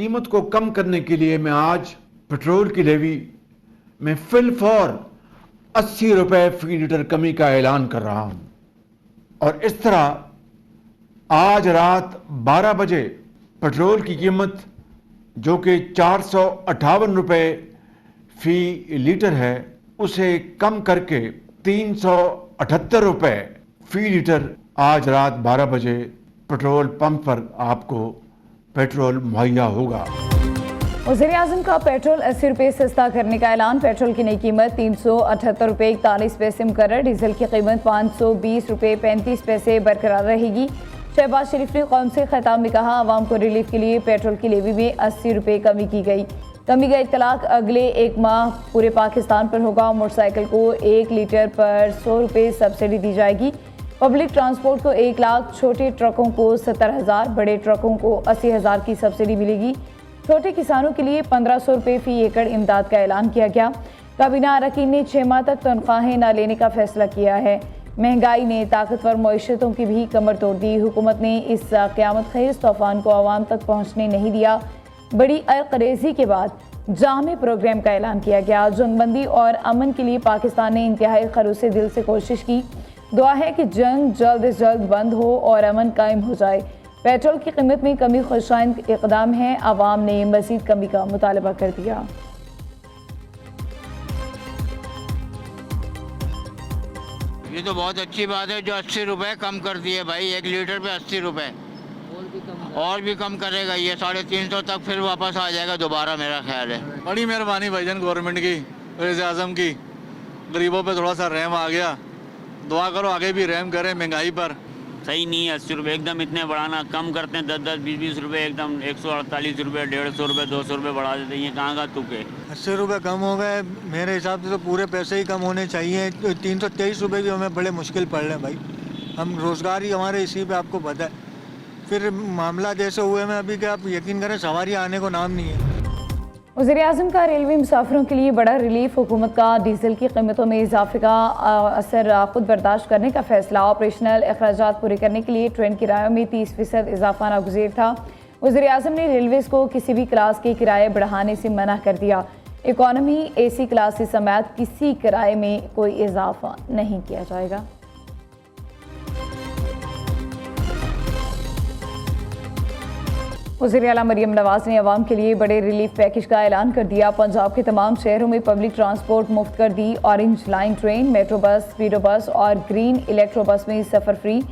कीमत को कम करने के लिए मैं आज पेट्रोल की लेवी में फिलफौर 80 रुपए फी लीटर कमी का ऐलान कर रहा हूं और इस तरह आज रात 12 बजे पेट्रोल की कीमत जो कि 458 रुपए फी लीटर है उसे कम करके 378 रुपए फी लीटर आज रात 12 बजे पेट्रोल पंप पर आपको पेट्रोल मुहैया होगा। वज़ीर-ए-आज़म का पेट्रोल 80 रुपये सस्ता करने का ऐलान। पेट्रोल की नई कीमत 378 रुपये 41 पैसे मुकर्रर। डीजल की कीमत 520 रुपये 35 पैसे बरकरार रहेगी। शहबाज शरीफ ने कौम से खिताब में कहा, आवाम को रिलीफ के लिए पेट्रोल की लेवी में 80 रुपये कमी की गई। कमी का इत्तलाक अगले एक माह पूरे पाकिस्तान पर होगा। मोटरसाइकिल को 1 लीटर पर 100 रुपये सब्सिडी दी जाएगी। पब्लिक ट्रांसपोर्ट को 1 लाख, छोटे ट्रकों को 70,000, बड़े ट्रकों को 80,000 की सब्सिडी मिलेगी। छोटे किसानों के लिए 1500 रुपये फी एकड़ इमदाद का ऐलान किया गया। काबीना अरकान ने 6 माह तक तनख्वाहें न लेने का फैसला किया है। महंगाई ने ताकतवर मईशतों की भी कमर तोड़ दी। हुकूमत ने इस क़यामत खेज़ तूफान को आवाम तक पहुँचने नहीं दिया। बड़ी अलकरेजी के बाद जामे प्रोग्राम का ऐलान किया गया। जंगबंदी और अमन के लिए पाकिस्तान ने इंतहाई खलूस दिल से कोशिश की। दुआ है कि जंग जल्द से जल्द बंद हो और अमन कायम हो जाए। पेट्रोल की कीमत में कमी खुशाइंद इक़दाम है। आवाम ने मज़ीद कमी का मुतालबा कर दिया। ये तो बहुत अच्छी बात है जो 80 रुपए कम कर दिए भाई, 1 लीटर पे 80 रुपए और भी कम करेगा। ये 350 तक फिर वापस आ जाएगा दोबारा, मेरा ख्याल है। बड़ी मेहरबानी भाईजान गवर्नमेंट की, वज़ीर-ए-आज़म की। गरीबों पे थोड़ा सा रहम आ गया। दुआ करो आगे भी रहम करें महंगाई पर। सही नहीं है 80 रुपये एकदम इतने बढ़ाना। कम करते हैं 10-10, 20-20 रुपये, एकदम 148 रुपये, 150 रुपये, 200 रुपये बढ़ा देते हैं। ये कहाँ का तुक है? 80 रुपये कम हो गए। मेरे हिसाब से तो पूरे पैसे ही कम होने चाहिए। 323 रुपये भी हमें बड़े मुश्किल पड़ रहे हैं भाई। हम रोज़गार ही हमारे इसी पे आपको पता है। फिर मामला जैसे हुए में अभी क्या आप यकीन करें सवारी आने को नाम नहीं है। वज़ीर-ए-आज़म का रेलवे मुसाफिरों के लिए बड़ा रिलीफ। हुकूमत का डीजल की कीमतों में इजाफे का असर खुद बर्दाश्त करने का फैसला। ऑपरेशनल अखराजात पूरे करने के लिए ट्रेन किरायों में 30% इजाफा नागुज़ीर था। वज़ीर-ए-आज़म ने रेलवेज़ को किसी भी क्लास के किराए बढ़ाने से मना कर दिया। इकॉनमी AC क्लास समेत किसी किराए में कोई इजाफा नहीं किया जाएगा। वज़ीर आला मरियम नवाज ने अवाम के लिए बड़े रिलीफ पैकेज का ऐलान कर दिया। पंजाब के तमाम शहरों में पब्लिक ट्रांसपोर्ट मुफ्त कर दी। Orange line train, metro bus, speedo bus और ग्रीन इलेक्ट्रो बस में सफ़र फ्री।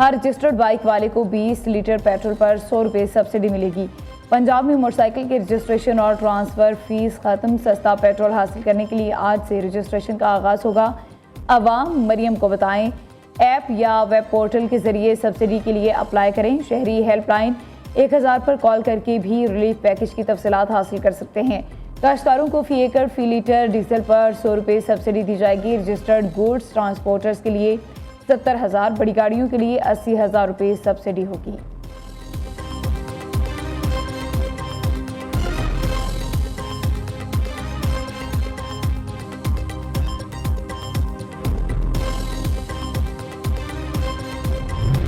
हर रजिस्टर्ड बाइक वाले को 20 लीटर पेट्रोल पर 100 रुपये सब्सिडी मिलेगी। पंजाब में मोटरसाइकिल के रजिस्ट्रेशन और ट्रांसफ़र फीस ख़त्म। सस्ता पेट्रोल हासिल करने के लिए आज से रजिस्ट्रेशन का आगाज़ होगा। अवाम मरियम को बताएं, ऐप या वेब पोर्टल के ज़रिए सब्सिडी के लिए अप्लाई करें। शहरी हेल्पलाइन 1000 पर कॉल करके भी रिलीफ पैकेज की तफसीलात हासिल कर सकते हैं। काश्तकारों को फी एकड़ फी लीटर डीजल पर 100 रुपये सब्सिडी दी जाएगी। रजिस्टर्ड गुड्स ट्रांसपोर्टर्स के लिए 70,000, बड़ी गाड़ियों के लिए 80,000 रुपये सब्सिडी होगी।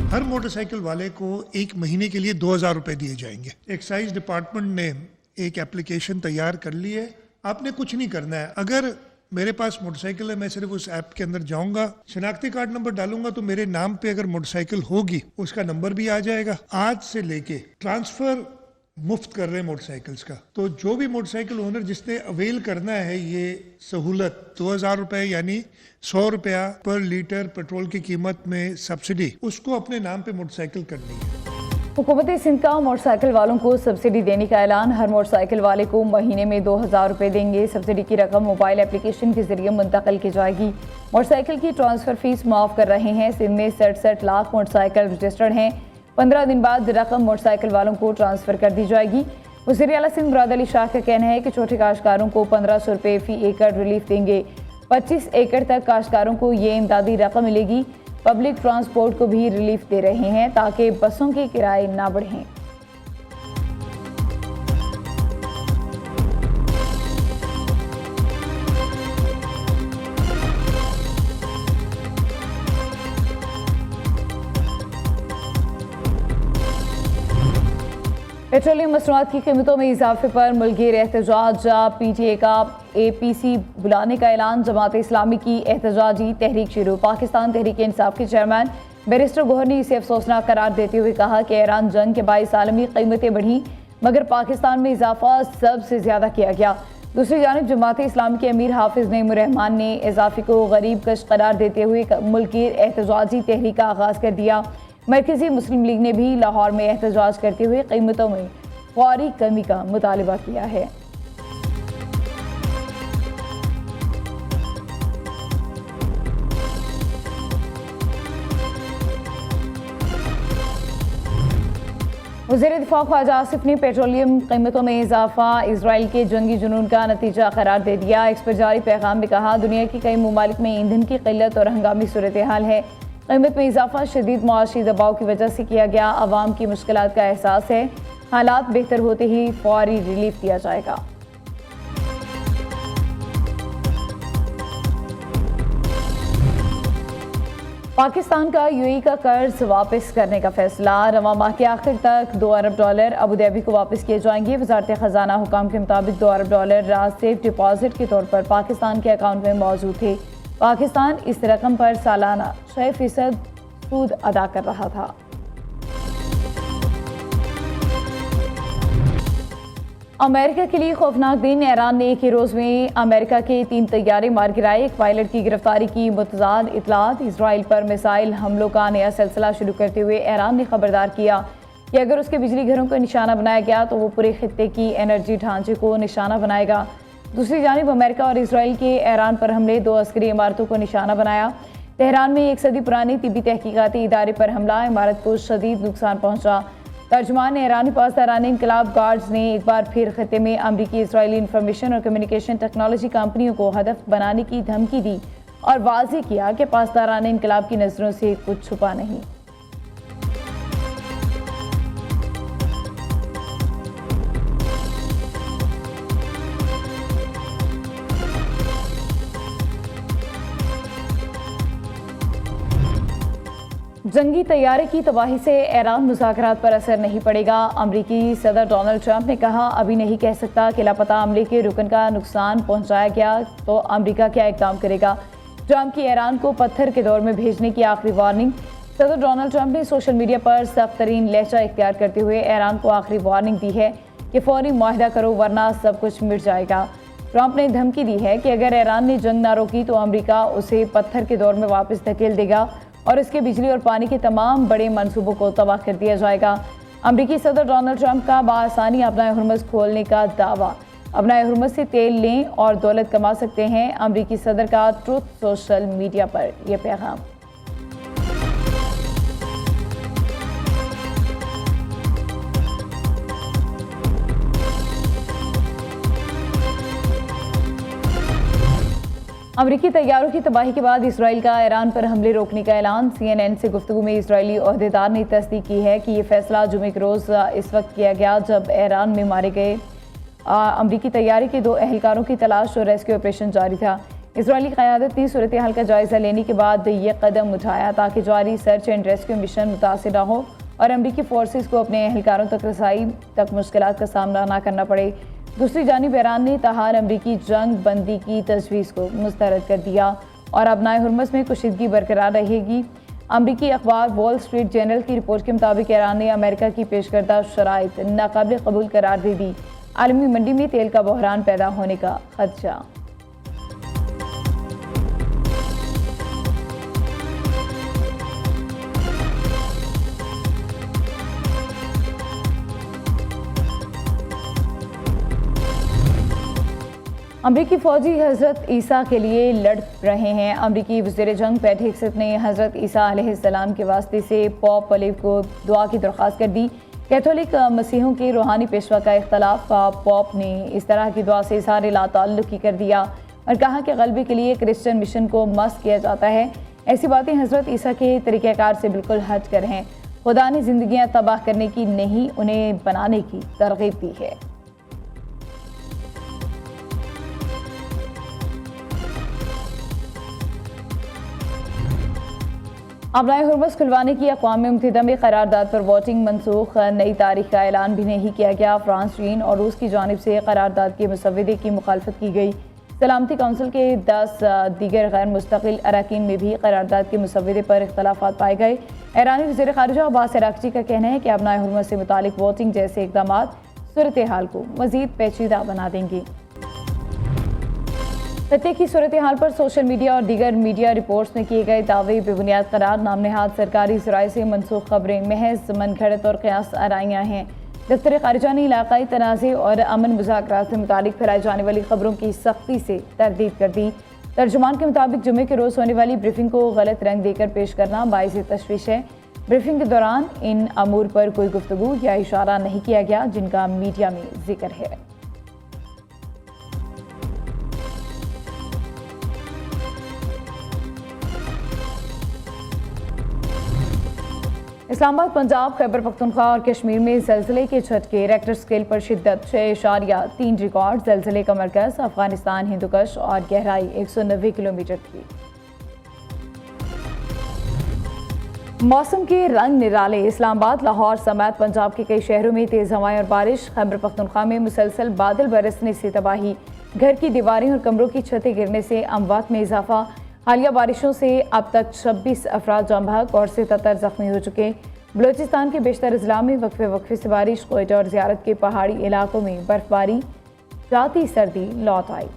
हर मोटरसाइकिल वाले को 1 महीने के लिए 2,000 रुपए दिए जाएंगे। एक्साइज डिपार्टमेंट ने एक एप्लीकेशन तैयार कर ली है। आपने कुछ नहीं करना है। अगर मेरे पास मोटरसाइकिल है, मैं सिर्फ उस ऐप के अंदर जाऊंगा, शनाख्ती कार्ड नंबर डालूंगा तो मेरे नाम पे अगर मोटरसाइकिल होगी उसका नंबर भी आ जाएगा। आज से लेके ट्रांसफर मुफ्त कर रहे हैं मोटरसाइकिल्स का। तो जो भी मोटरसाइकिल ओनर जिसने अवेल करना है ये सहूलत, 2,000 रुपए यानी 100 रुपया पर लीटर पेट्रोल की कीमत में सब्सिडी, उसको अपने नाम पे मोटरसाइकिल करनी है। हुकूमत सिंध का मोटरसाइकिल वालों को सब्सिडी देने का ऐलान। हर मोटरसाइकिल वाले को महीने में 2,000 रुपये देंगे। सब्सिडी की रकम मोबाइल एप्लीकेशन के जरिए मुंतकिल की जाएगी। मोटरसाइकिल की ट्रांसफर फीस माफ़ कर रहे हैं। सिंध में 67 लाख मोटरसाइकिल रजिस्टर्ड हैं। 15 दिन बाद रकम मोटरसाइकिल वालों को ट्रांसफ़र कर दी जाएगी। वज़ीर आला सिंध मुराद अली शाह का कहना है कि छोटे काश्तकारों को 1500 रुपये फ़ी एकड़ रिलीफ देंगे। 25 एकड़ तक काश्तकारों को ये इमदादी रकम मिलेगी। पब्लिक ट्रांसपोर्ट को भी रिलीफ दे रहे हैं ताकि बसों के किराए ना बढ़ें। पेट्रोलियम मसनूआत की कीमतों में इजाफे पर मुल्कगीर एहतजाज, PTA का APC बुलाने का ऐलान, जमात इस्लामी की एहतजाजी तहरीक शुरू। पाकिस्तान तहरीक इंसाफ के चेयरमैन बैरिस्टर गौहर ने इसे अफसोसनाक करार देते हुए कहा कि ईरान जंग के बाइस आलमी कीमतें बढ़ी मगर पाकिस्तान में इजाफा सबसे ज़्यादा किया गया। दूसरी जानिब जमात इस्लामी के अमीर हाफिज नईमुर्रहमान ने इजाफे को गरीब कश करार देते हुए मुल्कगीर एहतजाजी तहरीक का आगाज़ कर दिया। मरकज़ी मुस्लिम लीग ने भी लाहौर में एहतजाज करते हुए कीमतों में फौरी कमी का मुतालबा किया है। वज़ीर दिफा ख्वाजा आसिफ ने पेट्रोलियम कीमतों में इजाफा इजराइल के जंगी जुनून का नतीजा करार दे दिया। एक्स पर जारी पैगाम में कहा, दुनिया के कई ममालिक में ईंधन की किल्लत और हंगामी सूरत हाल है। कीमत में इजाफा शदीद मुआशी दबाव की वजह से किया गया। आवाम की मुश्किलात का एहसास है। हालात बेहतर होते ही फौरी रिलीफ दिया जाएगा। पाकिस्तान का UAE का कर्ज वापस करने का फैसला, रवां माह के आखिर तक $2 अरब अबू धाबी को वापस किए जाएंगे। वजारत खजाना हुकाम के मुताबिक $2 अरब राज सेफ डिपॉजिट के तौर पर पाकिस्तान के अकाउंट में मौजूद थे। पाकिस्तान इस रकम पर सालाना 6% सूद अदा कर रहा था। अमेरिका के लिए खौफनाक दिन, ईरान ने एक ही रोज़ में अमेरिका के 3 तैयारे मार गिराए। एक पायलट की गिरफ्तारी की मुतज़ाद इतलात। इसराइल पर मिसाइल हमलों का नया सिलसिला शुरू करते हुए ईरान ने खबरदार किया कि अगर उसके बिजली घरों को निशाना बनाया गया तो वो पूरे खित्ते की एनर्जी ढांचे को निशाना बनाएगा। दूसरी जानिब अमेरिका और इसराइल के ईरान पर हमले, 2 अस्करी इमारतों को निशाना बनाया। तेहरान में 1 सदी पुरानी तिब्बी तहकीकाती इदारे पर हमला, इमारत को शदीद नुकसान पहुंचा। तर्जुमान ईरानी पासदारान इनकलाब गार्ड्स ने एक बार फिर खत्ते में अमरीकी इसराइली इंफॉर्मेशन और कम्युनिकेशन टेक्नोलॉजी कंपनियों को हदफ बनाने की धमकी दी और वाज़ेह किया कि पासदारान इनकलाब की नज़रों से कुछ छुपा नहीं। जंगी तैयारे की तबाही से ईरान मुज़ाकरात पर असर नहीं पड़ेगा। अमरीकी सदर डोनाल्ड ट्रंप ने कहा, अभी नहीं कह सकता कि लापता अमले के रुकन का नुकसान पहुंचाया गया तो अमरीका क्या इक़दाम करेगा। ट्रंप की ईरान को पत्थर के दौर में भेजने की आखिरी वार्निंग। सदर डोनाल्ड ट्रंप ने सोशल मीडिया पर सख्त तरीन लहजा इख्तियार करते हुए ईरान को आखिरी वार्निंग दी है कि फौरी मुआहदा करो वरना सब कुछ मिट जाएगा। ट्रंप ने धमकी दी है कि अगर ईरान ने जंग ना रोकी तो अमरीका उसे पत्थर के दौर में वापस धकेल देगा और इसके बिजली और पानी के तमाम बड़े मंसूबों को तबाह कर दिया जाएगा। अमरीकी सदर डोनाल्ड ट्रंप का बाआसानी अपना हुर्मुज़ खोलने का दावा। अपना हुर्मुज़ से तेल लें और दौलत कमा सकते हैं। अमरीकी सदर का ट्रुथ सोशल मीडिया पर यह पैगाम। अमरीकी तैयारों की तबाही के बाद इसराइल का ईरान पर हमले रोकने का ऐलान। CNN से गुफ्तगू में इसराइली ओहदेदार ने तस्दीक की है कि ये फैसला जुमे के रोज़ इस वक्त किया गया जब ईरान में मारे गए अमरीकी तैयारी के 2 एहलकारों की तलाश और रेस्क्यू ऑपरेशन जारी था। इसराइली क़यादत ने सूरत हाल का जायज़ा लेने के बाद ये कदम उठाया ताकि जारी सर्च एंड रेस्क्यू मिशन मुतासिर न हो और अमरीकी फोर्सेस को अपने एहलकारों तक रसाई तक मुश्किलात का सामना न करना पड़े। दूसरी जानिब ईरान ने तहार अमरीकी जंग बंदी की तजवीज़ को मुस्तरद कर दिया और अपनाए हुर्मुज़ में कुशीदगी बरकरार रहेगी। अमरीकी अखबार वॉल स्ट्रीट जर्नल की रिपोर्ट के मुताबिक ईरान ने अमेरिका की पेश करदा शराइत नाकाबिल कबूल करार दे दी। आलमी मंडी में तेल का बहरान पैदा होने का खदशा। अमरीकी फ़ौजी हज़रत ईसा के लिए लड़ रहे हैं। अमरीकी वज़ीर जंग पैट हेग्सेथ ने हज़रत ईसा अलैहिस्सलाम के वास्ते से पॉप पलेव को दुआ की दरख्वास्त कर दी। कैथोलिक मसीहों के रूहानी पेशवा का इख्तलाफ पॉप ने इस तरह की दुआ से इज़हार लाताल्लुक़ी कर दिया और कहा कि ग़लबे के लिए क्रिश्चियन मिशन को मस्क किया जाता है। ऐसी बातें हज़रत ईसा के तरीक़ाकार से बिल्कुल हट कर हैं। खुदा ने ज़िंदगियाँ तबाह करने की नहीं, उन्हें बनाने की तरग़ीब दी है। आबनाए हुर्मुज़ खुलवाने की अक़वाम मुत्तहिदा में करारदाद पर वोटिंग मनसूख, नई तारीख का ऐलान भी नहीं किया गया। फ्रांस, चीन और रूस की जानिब से करारदाद के मुसव्वदे की मुखालफत की गई। सलामती काउंसिल के 10 दीगर गैर मुस्तकिल अरकान में भी करारदाद के मुसव्वदे पर इख्तलाफात पाए गए। ईरानी वज़ीर ख़ारिजा अब्बास अराग़ची का कहना है कि आबनाए हुर्मुज़ से मुतालिक वोटिंग जैसे इक़दाम सूरत हाल को मज़ीद पेचीदा बना देंगे। खत्ते की सूरत हाल पर सोशल मीडिया और दीगर मीडिया रिपोर्ट्स में किए गए दावे बेबुनियाद करार, नाम नहाद सरकारी ज़राए से मनसूख खबरें महज मनगढ़ंत और क़यास आराइयाँ हैं। दफ्तर ख़ारिजा ने इलाक़ाई तनाज़े और अमन मुज़ाकरात से मुतालिक फैलाई जाने वाली खबरों की सख्ती से तरदीद कर दी। तर्जुमान के मुताबिक जुमे के रोज़ होने वाली ब्रीफिंग को गलत रंग देकर पेश करना बाइस तशवीश है। ब्रीफिंग के दौरान इन अमूर पर कोई गुफ्तगू या इशारा नहीं किया गया जिनका मीडिया में जिक्र है। इस्लामाबाद, पंजाब, खैबर पख्तूनख्वा और कश्मीर में ज़लज़ले के झटके, रेक्टर स्केल पर शिद्दत 6.3 रिकॉर्ड। ज़लज़ले का मरकज़ अफगानिस्तान, हिंदुकश और गहराई 190 किलोमीटर थी। मौसम के रंग निराले, इस्लामाबाद, लाहौर समेत पंजाब के कई शहरों में तेज़ हवाएं और बारिश। खैबर पख्तूनख्वा में मुसलसल बादल बरसने से तबाही, घर की दीवारें और कमरों की छतें गिरने से अमवात में इजाफा। हालिया बारिशों से अब तक 26 अफराद जाँ बहक और 77 जख्मी हो चुके। बलोचिस्तान के बेशतर अजला में वक्फे से बारिश, कोयटा और ज़ियारत के पहाड़ी इलाकों में बर्फबारी, जाती सर्दी लौट आई।